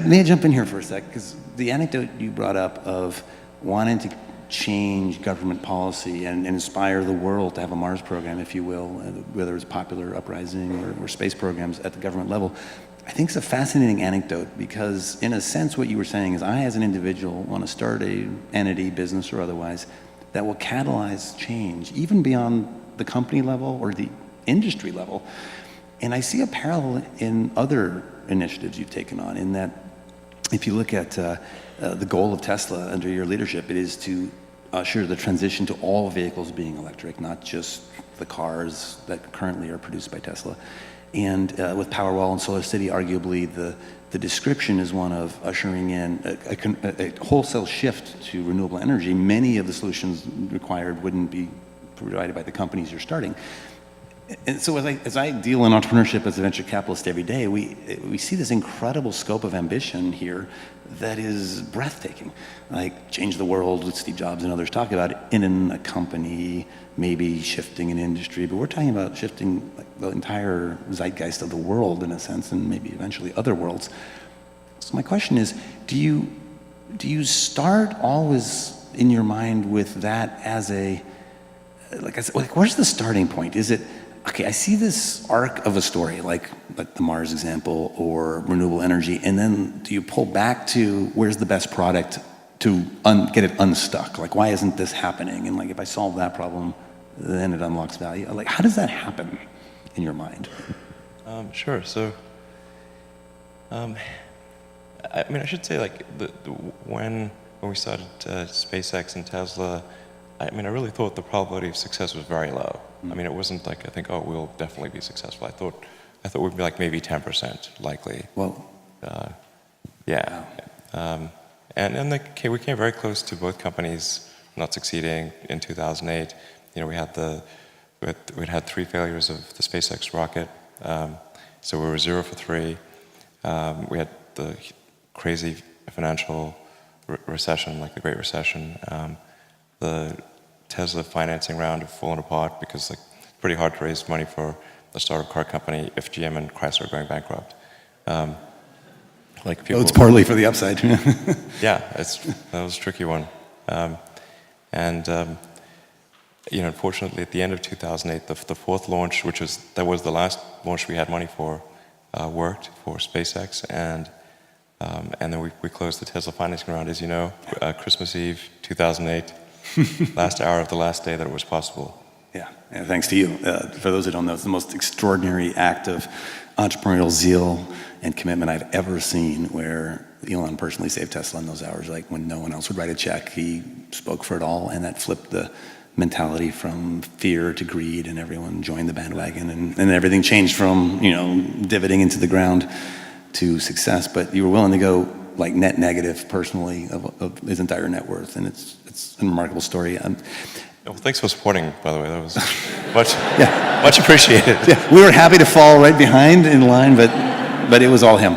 May I jump in here for a sec? Because the anecdote you brought up of wanting to change government policy and inspire the world to have a Mars program, if you will, whether it's Popular Uprising or space programs at the government level, I think it's a fascinating anecdote because, in a sense, what you were saying is I, as an individual, want to start a entity, business or otherwise, that will catalyze change, even beyond the company level or the industry level. And I see a parallel in other initiatives you've taken on, in that if you look at the goal of Tesla under your leadership, it is to usher the transition to all vehicles being electric, not just the cars that currently are produced by Tesla. And with Powerwall and Solar City, arguably the description is one of ushering in a wholesale shift to renewable energy. Many of the solutions required wouldn't be provided by the companies you're starting. And so as I deal in entrepreneurship as a venture capitalist every day, we see this incredible scope of ambition here that is breathtaking. Like change the world, with Steve Jobs and others talk about, in a company, maybe shifting an industry, but we're talking about shifting like the entire zeitgeist of the world in a sense, and maybe eventually other worlds. So my question is, do you start always in your mind with that as a, like where's the starting point? Is it, okay, I see this arc of a story, like the Mars example or renewable energy, and then do you pull back to where's the best product to get it unstuck? Like, why isn't this happening? And like, if I solve that problem, then it unlocks value. Like, how does that happen in your mind? Sure. So, I mean, I should say, like, when we started SpaceX and Tesla, I mean, I really thought the probability of success was very low. I mean, it wasn't like I think, oh, we'll definitely be successful. I thought we'd be like maybe 10% likely. Well, yeah. And we came very close to both companies not succeeding in 2008. You know, we'd had 3 failures of the SpaceX rocket, so we were 0 for 3. We had the crazy financial recession, like the Great Recession. The Tesla financing round had fallen apart because like it's pretty hard to raise money for a startup car company if GM and Chrysler are going bankrupt. Like people, it's partly for the upside. Yeah, that was a tricky one. You know, unfortunately, at the end of 2008, the fourth launch, that was the last launch we had money for, worked for SpaceX, and then we closed the Tesla financing round, as you know, Christmas Eve 2008. Last hour of the last day that it was possible. Yeah, and thanks to you. For those who don't know, it's the most extraordinary act of entrepreneurial zeal and commitment I've ever seen, where Elon personally saved Tesla in those hours, like when no one else would write a check. He spoke for it all, and that flipped the mentality from fear to greed, and everyone joined the bandwagon, and everything changed from, you know, divoting into the ground to success. But you were willing to go like net negative personally of his entire net worth, and it's a remarkable story. Well, thanks for supporting, by the way. That was much appreciated. Yeah, we were happy to fall right behind in line, but it was all him.